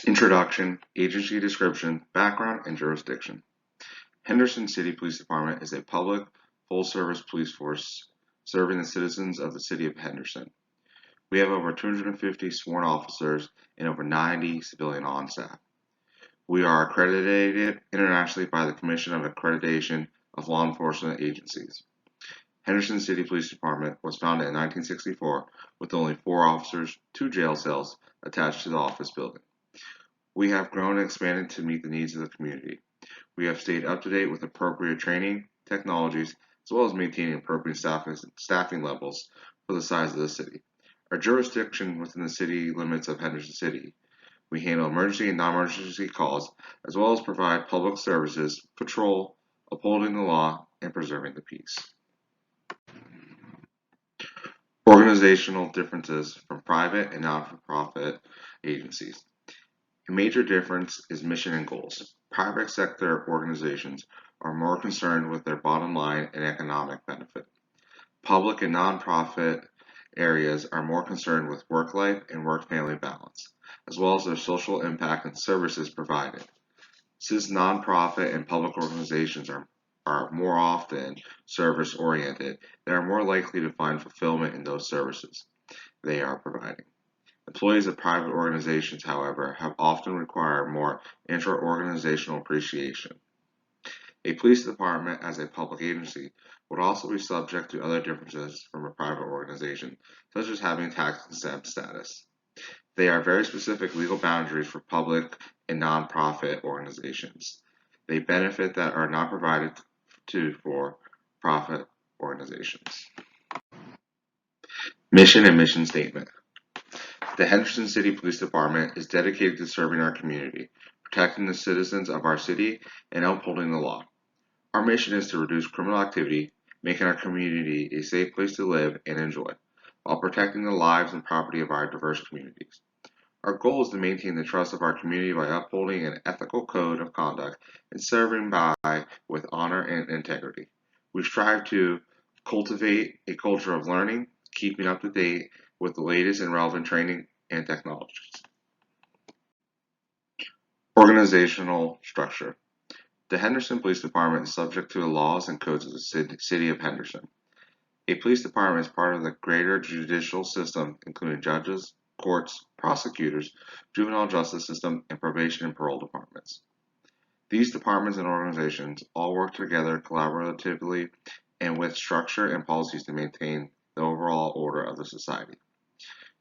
Introduction, agency description, background, and jurisdiction. Henderson City Police Department is a public, full-service police force serving the citizens of the city of Henderson. We have over 250 sworn officers and over 90 civilian on staff. We are accredited internationally by the Commission of Accreditation of Law Enforcement Agencies. Henderson City Police Department was founded in 1964 with only 4 officers, 2 jail cells attached to the office building. We have grown and expanded to meet the needs of the community. We have stayed up to date with appropriate training, technologies, as well as maintaining appropriate staffing levels for the size of the city. Our jurisdiction within the city limits of Henderson City. We handle emergency and non-emergency calls, as well as provide public services, patrol, upholding the law, and preserving the peace. Organizational differences from private and not-for-profit agencies. A major difference is mission and goals. Private sector organizations are more concerned with their bottom line and economic benefit. Public and nonprofit areas are more concerned with work-life and work-family balance, as well as their social impact and services provided. Since nonprofit and public organizations are more often service-oriented, they are more likely to find fulfillment in those services they are providing. Employees of private organizations, however, have often required more intra-organizational appreciation. A police department as a public agency would also be subject to other differences from a private organization, such as having tax-exempt status. They are very specific legal boundaries for public and nonprofit organizations. They benefit that are not provided to for-profit organizations. Mission and mission statement. The Henderson City Police Department is dedicated to serving our community, protecting the citizens of our city, and upholding the law. Our mission is to reduce criminal activity, making our community a safe place to live and enjoy, while protecting the lives and property of our diverse communities. Our goal is to maintain the trust of our community by upholding an ethical code of conduct and serving with honor and integrity. We strive to cultivate a culture of learning, keeping up to date with the latest and relevant training and technologies. Organizational structure. The Henderson Police Department is subject to the laws and codes of the City of Henderson. A police department is part of the greater judicial system, including judges, courts, prosecutors, juvenile justice system, and probation and parole departments. These departments and organizations all work together collaboratively and with structure and policies to maintain the overall order of the society.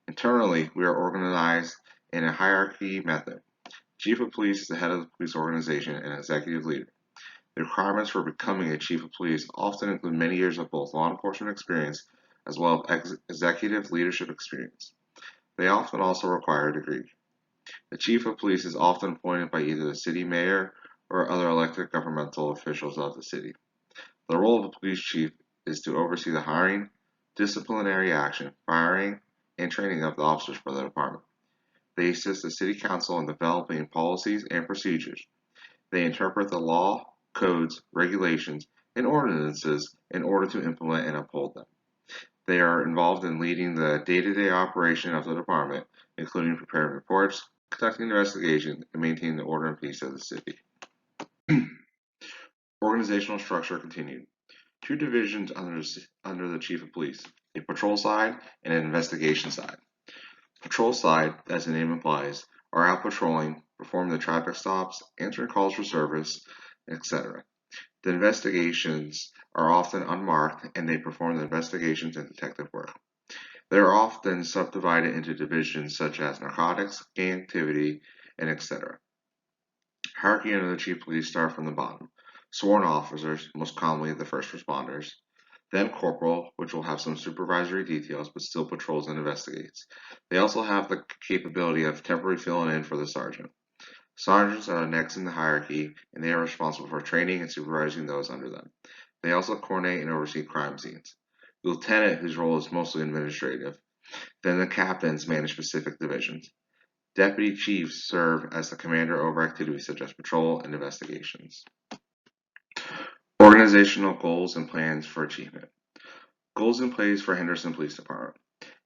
Internally, we are organized in a hierarchy method. Chief of Police is the head of the police organization and executive leader. The requirements for becoming a chief of police often include many years of both law enforcement experience as well as executive leadership experience. They often also require a degree. The chief of police is often appointed by either the city mayor or other elected governmental officials of the city. The role of the police chief is to oversee the hiring, disciplinary action, firing, and training of the officers for the department. They assist the City Council in developing policies and procedures. They interpret the law, codes, regulations, and ordinances in order to implement and uphold them. They are involved in leading the day-to-day operation of the department, including preparing reports, conducting investigations, and maintaining the order and peace of the city. Organizational structure continued. 2 divisions under the Chief of Police, a patrol side and an investigation side. Patrol side, as the name implies, are out patrolling, performing the traffic stops, answering calls for service, etc. The investigations are often unmarked and they perform the investigations and detective work. They are often subdivided into divisions such as narcotics, gang activity, and etc. Hierarchy under the Chief of Police start from the bottom. Sworn officers, most commonly the first responders, then corporal, which will have some supervisory details but still patrols and investigates. They also have the capability of temporarily filling in for the sergeant. Sergeants are next in the hierarchy, and they are responsible for training and supervising those under them. They also coordinate and oversee crime scenes. The lieutenant, whose role is mostly administrative. Then the captains manage specific divisions. Deputy chiefs serve as the commander over activities such as patrol and investigations. Organizational goals and plans for achievement. Goals in place for Henderson Police Department.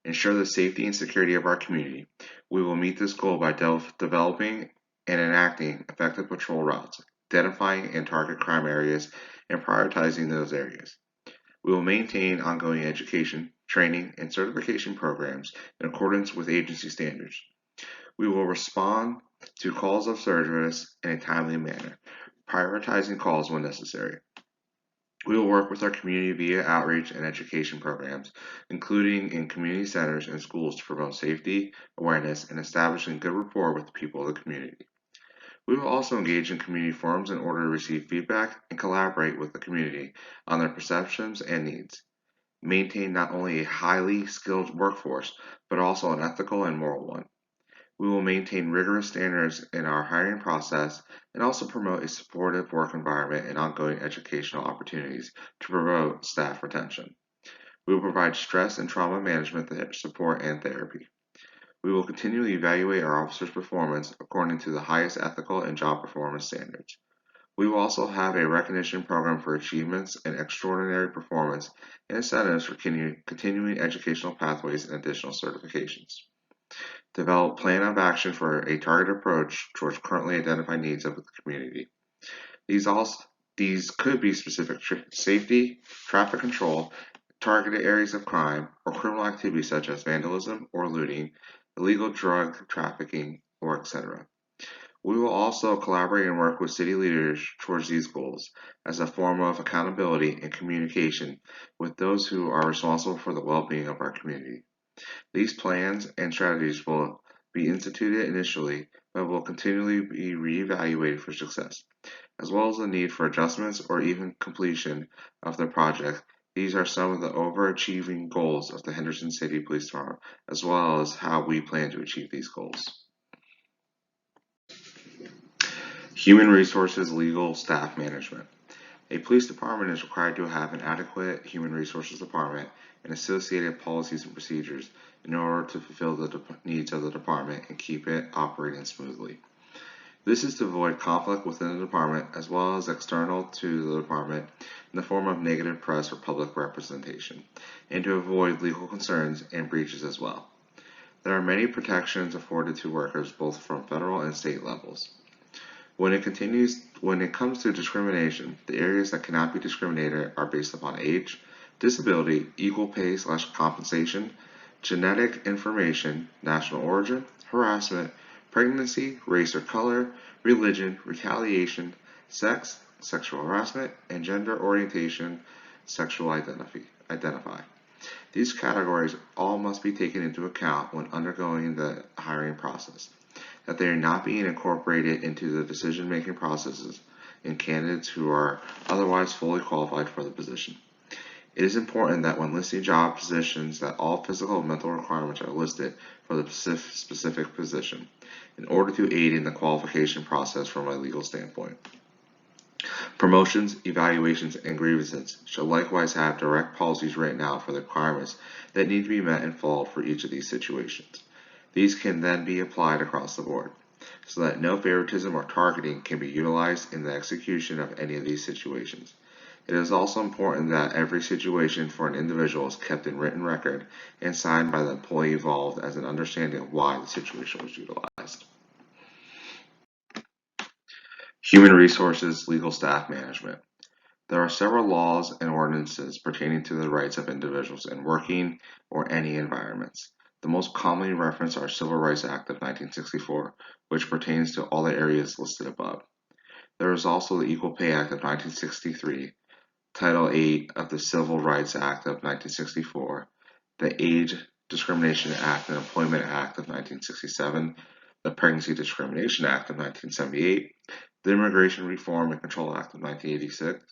ensure the safety and security of our community. We will meet this goal by developing and enacting effective patrol routes, identifying and target crime areas, and prioritizing those areas. We will maintain ongoing education, training, and certification programs in accordance with agency standards. We will respond to calls of service in a timely manner, prioritizing calls when necessary. We will work with our community via outreach and education programs, including in community centers and schools to promote safety, awareness, and establishing good rapport with the people of the community. We will also engage in community forums in order to receive feedback and collaborate with the community on their perceptions and needs. Maintain not only a highly skilled workforce, but also an ethical and moral one. We will maintain rigorous standards in our hiring process and also promote a supportive work environment and ongoing educational opportunities to promote staff retention. We will provide stress and trauma management support and therapy. We will continually evaluate our officers' performance according to the highest ethical and job performance standards. We will also have a recognition program for achievements and extraordinary performance and incentives for continuing educational pathways and additional certifications. Develop a plan of action for a targeted approach towards currently identified needs of the community. These could be specific safety, traffic control, targeted areas of crime, or criminal activities such as vandalism or looting, illegal drug trafficking, or etc. We will also collaborate and work with city leaders towards these goals as a form of accountability and communication with those who are responsible for the well-being of our community. These plans and strategies will be instituted initially, but will continually be reevaluated for success, as well as the need for adjustments or even completion of the project. These are some of the overachieving goals of the Henderson City Police Department, as well as how we plan to achieve these goals. Human Resources Legal Staff Management. A police department is required to have an adequate human resources department and associated policies and procedures in order to fulfill the needs of the department and keep it operating smoothly. This is to avoid conflict within the department as well as external to the department in the form of negative press or public representation, and to avoid legal concerns and breaches as well. There are many protections afforded to workers both from federal and state levels. When it comes to discrimination, the areas that cannot be discriminated are based upon age, disability, equal pay/compensation, genetic information, national origin, harassment, pregnancy, race or color, religion, retaliation, sex, sexual harassment, and gender orientation, sexual identify. These categories all must be taken into account when undergoing the hiring process, that they are not being incorporated into the decision-making processes in candidates who are otherwise fully qualified for the position. It is important that when listing job positions that all physical and mental requirements are listed for the specific position in order to aid in the qualification process from a legal standpoint. Promotions, evaluations, and grievances should likewise have direct policies written out for the requirements that need to be met and followed for each of these situations. These can then be applied across the board, so that no favoritism or targeting can be utilized in the execution of any of these situations. It is also important that every situation for an individual is kept in written record and signed by the employee involved as an understanding of why the situation was utilized. Human Resources Legal Staff Management. There are several laws and ordinances pertaining to the rights of individuals in working or any environments. The most commonly referenced are Civil Rights Act of 1964, which pertains to all the areas listed above. There is also the Equal Pay Act of 1963, Title 8 of the Civil Rights Act of 1964, the Age Discrimination Act and Employment Act of 1967, the Pregnancy Discrimination Act of 1978, the Immigration Reform and Control Act of 1986,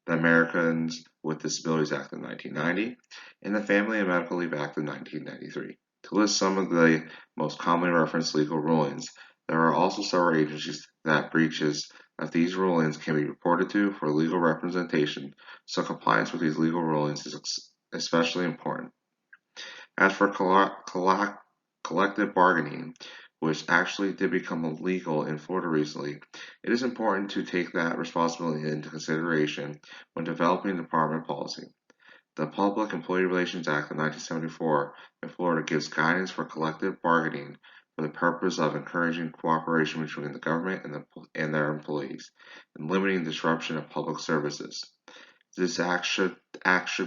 the Americans with Disabilities Act of 1990, and the Family and Medical Leave Act of 1993. To list some of the most commonly referenced legal rulings, there are also several agencies that breaches of these rulings can be reported to for legal representation, so compliance with these legal rulings is especially important. As for collective bargaining, which actually did become illegal in Florida recently, it is important to take that responsibility into consideration when developing department policy. The Public Employee Relations Act of 1974 in Florida gives guidance for collective bargaining for the purpose of encouraging cooperation between the government and their employees and limiting disruption of public services. This act should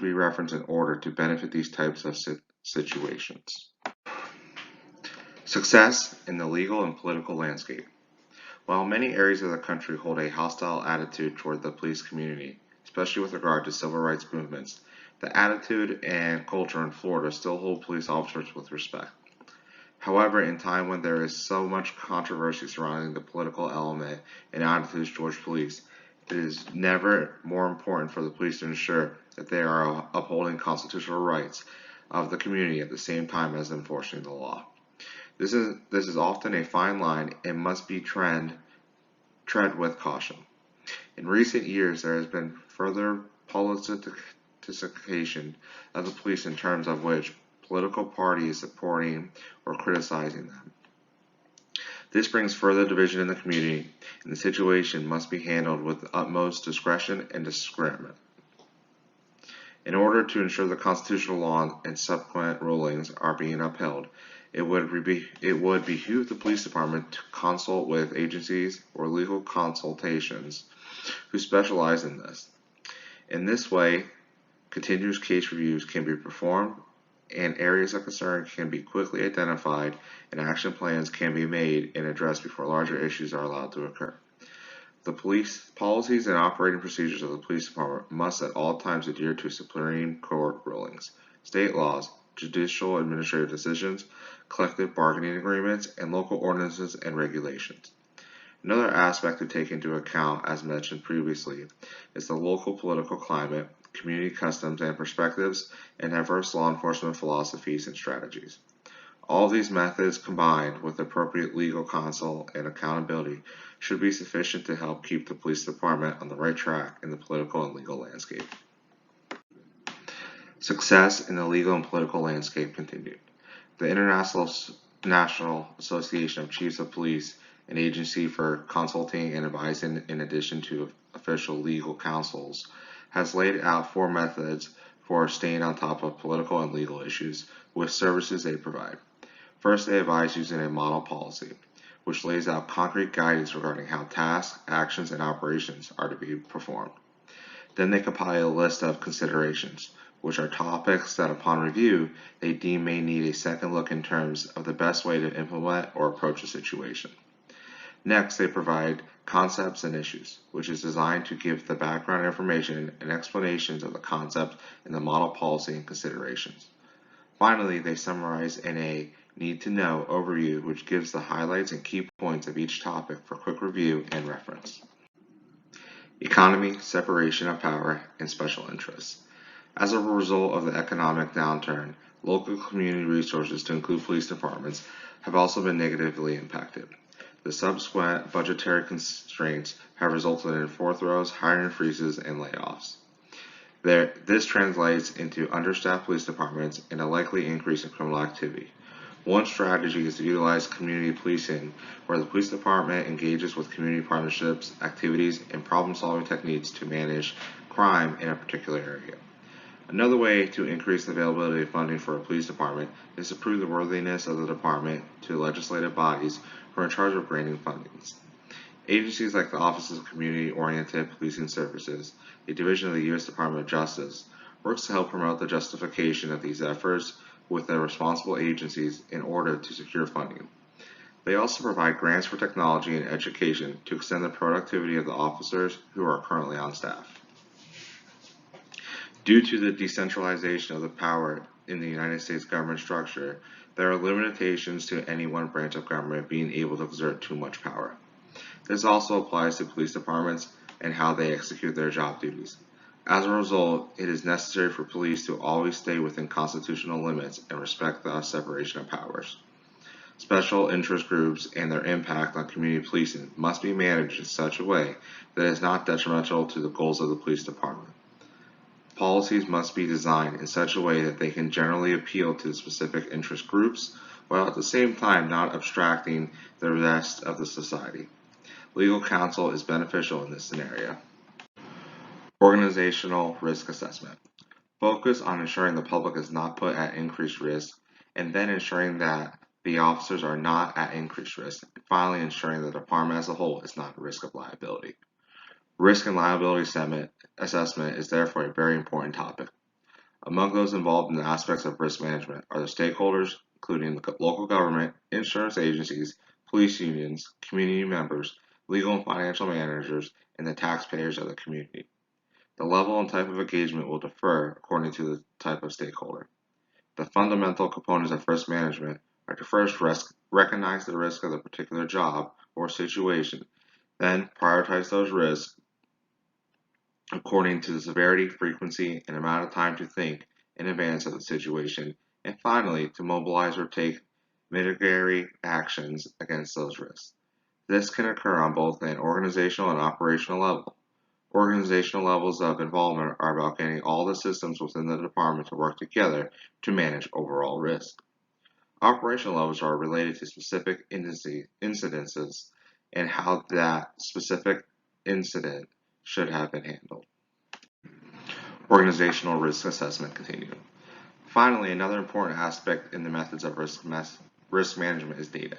be referenced in order to benefit these types of situations. Success in the legal and political landscape. While many areas of the country hold a hostile attitude toward the police community, especially with regard to civil rights movements, the attitude and culture in Florida still hold police officers with respect. However, in time when there is so much controversy surrounding the political element and attitudes towards police, it is never more important for the police to ensure that they are upholding constitutional rights of the community at the same time as enforcing the law. This is often a fine line and must be tread with caution. In recent years, there has been further politicization of the police in terms of which political party is supporting or criticizing them. This brings further division in the community, and the situation must be handled with utmost discretion and discernment. In order to ensure the constitutional law and subsequent rulings are being upheld, it would behoove the police department to consult with agencies or legal consultations who specialize in this. In this way, continuous case reviews can be performed and areas of concern can be quickly identified and action plans can be made and addressed before larger issues are allowed to occur. The police policies and operating procedures of the police department must at all times adhere to Supreme Court rulings, state laws, judicial administrative decisions, collective bargaining agreements, and local ordinances and regulations. Another aspect to take into account, as mentioned previously, is the local political climate, community customs and perspectives, and diverse law enforcement philosophies and strategies. All these methods combined with appropriate legal counsel and accountability should be sufficient to help keep the police department on the right track in the political and legal landscape. Success in the legal and political landscape continued. The International Association of Chiefs of Police, an agency for consulting and advising in addition to official legal counsels, has laid out 4 methods for staying on top of political and legal issues with services they provide. First, they advise using a model policy, which lays out concrete guidance regarding how tasks, actions, and operations are to be performed. Then they compile a list of considerations, which are topics that upon review they deem may need a second look in terms of the best way to implement or approach a situation. Next, they provide concepts and issues, which is designed to give the background information and explanations of the concept and the model policy and considerations. Finally, they summarize in a need-to-know overview, which gives the highlights and key points of each topic for quick review and reference. Economy, separation of power, and special interests. As a result of the economic downturn, local community resources, to include police departments, have also been negatively impacted. The subsequent budgetary constraints have resulted in forthrows, hiring freezes, and layoffs. This translates into understaffed police departments and a likely increase in criminal activity. One strategy is to utilize community policing, where the police department engages with community partnerships, activities, and problem-solving techniques to manage crime in a particular area. Another way to increase the availability of funding for a police department is to prove the worthiness of the department to legislative bodies who are in charge of granting fundings. Agencies like the Office of Community-Oriented Policing Services, a division of the U.S. Department of Justice, works to help promote the justification of these efforts with the responsible agencies in order to secure funding. They also provide grants for technology and education to extend the productivity of the officers who are currently on staff. Due to the decentralization of the power in the United States government structure, there are limitations to any one branch of government being able to exert too much power. This also applies to police departments and how they execute their job duties. As a result, it is necessary for police to always stay within constitutional limits and respect the separation of powers. Special interest groups and their impact on community policing must be managed in such a way that it is not detrimental to the goals of the police department. Policies must be designed in such a way that they can generally appeal to specific interest groups, while at the same time not abstracting the rest of the society. Legal counsel is beneficial in this scenario. Organizational risk assessment. Focus on ensuring the public is not put at increased risk, and then ensuring that the officers are not at increased risk, and finally ensuring the department as a whole is not at risk of liability. Risk and liability assessment is therefore a very important topic. Among those involved in the aspects of risk management are the stakeholders, including the local government, insurance agencies, police unions, community members, legal and financial managers, and the taxpayers of the community. The level and type of engagement will differ according to the type of stakeholder. The fundamental components of risk management are to first recognize the risk of the particular job or situation, then prioritize those risks according to the severity, frequency, and amount of time to think in advance of the situation, and finally, to mobilize or take mitigatory actions against those risks. This can occur on both an organizational and operational level. Organizational levels of involvement are about getting all the systems within the department to work together to manage overall risk. Operational levels are related to specific incidences and how that specific incident should have been handled. Organizational risk assessment continuum. Finally, another important aspect in the methods of risk management is data.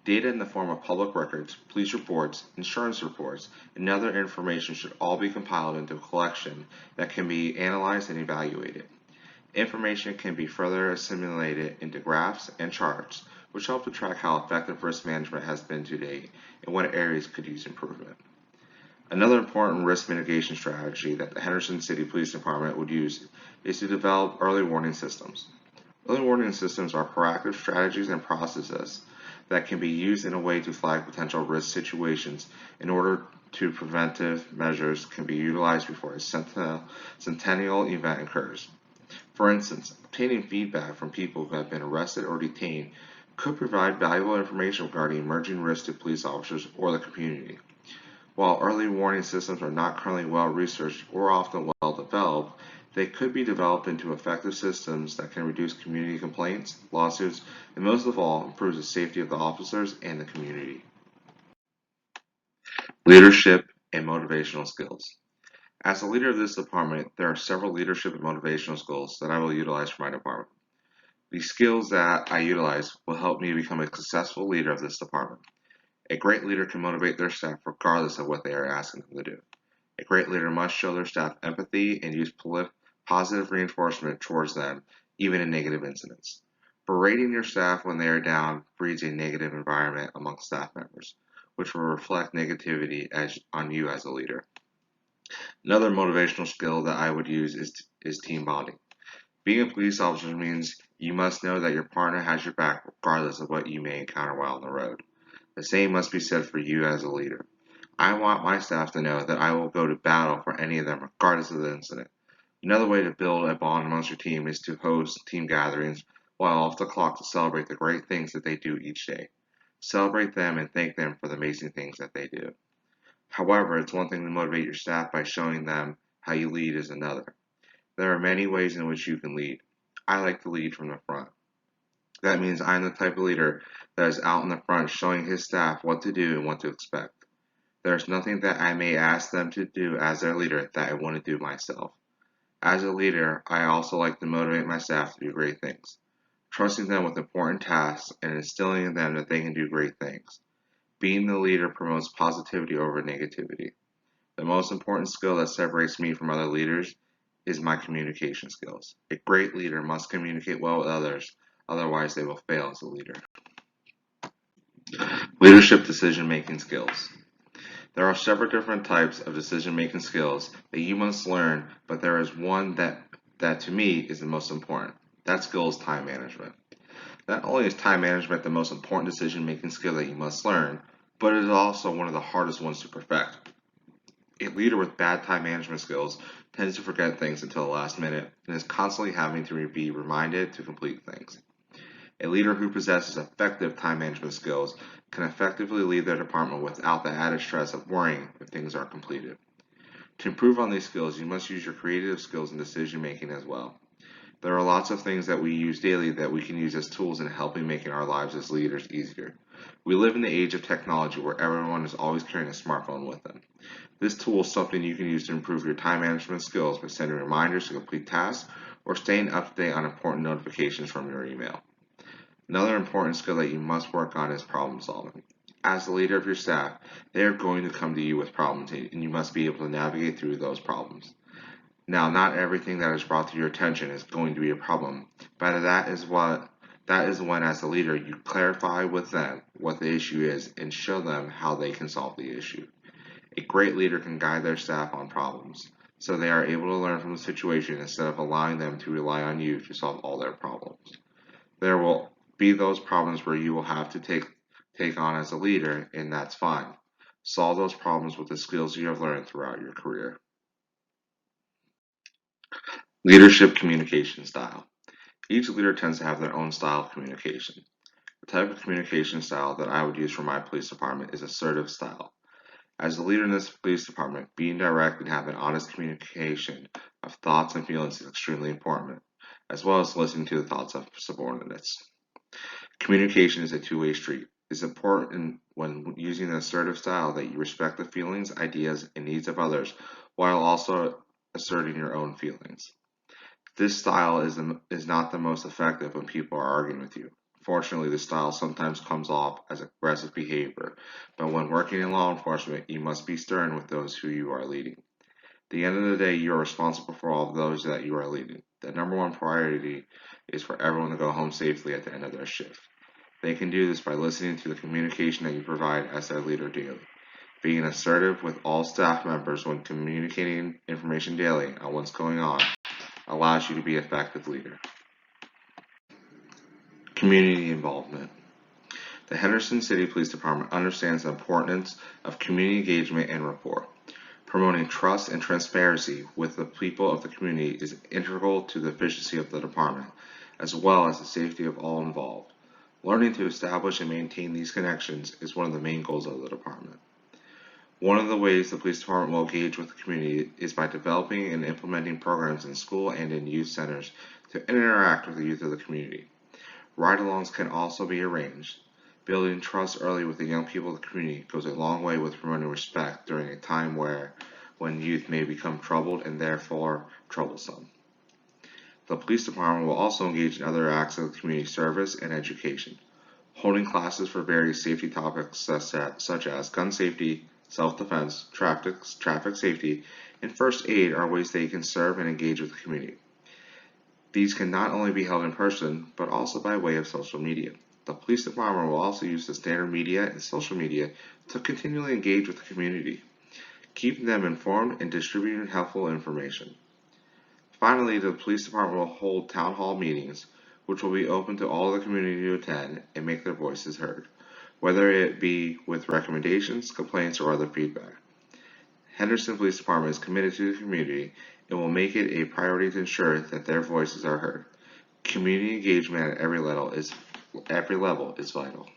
Data in the form of public records, police reports, insurance reports, and other information should all be compiled into a collection that can be analyzed and evaluated. Information can be further assimilated into graphs and charts, which help to track how effective risk management has been to date and what areas could use improvement. Another important risk mitigation strategy that the Henderson City Police Department would use is to develop early warning systems. Early warning systems are proactive strategies and processes that can be used in a way to flag potential risk situations in order to preventive measures can be utilized before a centennial event occurs. For instance, obtaining feedback from people who have been arrested or detained could provide valuable information regarding emerging risks to police officers or the community. While early warning systems are not currently well researched or often well developed, they could be developed into effective systems that can reduce community complaints, lawsuits, and most of all, improve the safety of the officers and the community. Leadership and motivational skills. As a leader of this department, there are several leadership and motivational skills that I will utilize for my department. These skills that I utilize will help me become a successful leader of this department. A great leader can motivate their staff regardless of what they are asking them to do. A great leader must show their staff empathy and use positive reinforcement towards them, even in negative incidents. Berating your staff when they are down breeds a negative environment among staff members, which will reflect negativity on you as a leader. Another motivational skill that I would use is team bonding. Being a police officer means you must know that your partner has your back regardless of what you may encounter while on the road. The same must be said for you as a leader. I want my staff to know that I will go to battle for any of them regardless of the incident. Another way to build a bond amongst your team is to host team gatherings while off the clock to celebrate the great things that they do each day. Celebrate them and thank them for the amazing things that they do. However, it's one thing to motivate your staff by showing them how you lead is another. There are many ways in which you can lead. I like to lead from the front. That means I'm the type of leader that is out in the front showing his staff what to do and what to expect. There's nothing that I may ask them to do as their leader that I want to do myself. As a leader, I also like to motivate my staff to do great things, trusting them with important tasks and instilling in them that they can do great things. Being the leader promotes positivity over negativity. The most important skill that separates me from other leaders is my communication skills. A great leader must communicate well with others, otherwise they will fail as a leader. Leadership decision-making skills. There are several different types of decision-making skills that you must learn, but there is one that to me is the most important. That skill is time management. Not only is time management the most important decision-making skill that you must learn, but it is also one of the hardest ones to perfect. A leader with bad time management skills tends to forget things until the last minute and is constantly having to be reminded to complete things. A leader who possesses effective time management skills can effectively lead their department without the added stress of worrying if things are completed. To improve on these skills, you must use your creative skills in decision making as well. There are lots of things that we use daily that we can use as tools in helping making our lives as leaders easier. We live in the age of technology where everyone is always carrying a smartphone with them. This tool is something you can use to improve your time management skills by sending reminders to complete tasks or staying up to date on important notifications from your email. Another important skill that you must work on is problem solving. As the leader of your staff, they are going to come to you with problems and you must be able to navigate through those problems. Now, not everything that is brought to your attention is going to be a problem, but that is when as a leader you clarify with them what the issue is and show them how they can solve the issue. A great leader can guide their staff on problems, so they are able to learn from the situation instead of allowing them to rely on you to solve all their problems. There will be those problems where you will have to take on as a leader, and that's fine. Solve those problems with the skills you have learned throughout your career. Leadership communication style. Each leader tends to have their own style of communication. The type of communication style that I would use for my police department is assertive style. As the leader in this police department, being direct and having honest communication of thoughts and feelings is extremely important, as well as listening to the thoughts of subordinates. Communication is a two-way street. It's important when using an assertive style that you respect the feelings, ideas, and needs of others while also asserting your own feelings. This style is not the most effective when people are arguing with you. Fortunately, this style sometimes comes off as aggressive behavior, but when working in law enforcement, you must be stern with those who you are leading. At the end of the day, you are responsible for all of those that you are leading. The number one priority is for everyone to go home safely at the end of their shift. They can do this by listening to the communication that you provide as their leader daily. Being assertive with all staff members when communicating information daily on what's going on allows you to be an effective leader. Community involvement. The Henderson City Police Department understands the importance of community engagement and rapport. Promoting trust and transparency with the people of the community is integral to the efficiency of the department, as well as the safety of all involved. Learning to establish and maintain these connections is one of the main goals of the department. One of the ways the police department will engage with the community is by developing and implementing programs in school and in youth centers to interact with the youth of the community. Ride-alongs can also be arranged. Building trust early with the young people of the community goes a long way with promoting respect during a time when youth may become troubled and therefore troublesome. The police department will also engage in other acts of community service and education. Holding classes for various safety topics such as gun safety, self-defense, traffic safety, and first aid are ways that you can serve and engage with the community. These can not only be held in person, but also by way of social media. The police department will also use the standard media and social media to continually engage with the community, keeping them informed and distributing helpful information. Finally, the police department will hold town hall meetings, which will be open to all the community to attend and make their voices heard, whether it be with recommendations, complaints, or other feedback. Henderson Police Department is committed to the community and will make it a priority to ensure that their voices are heard. Community engagement at every level is vital.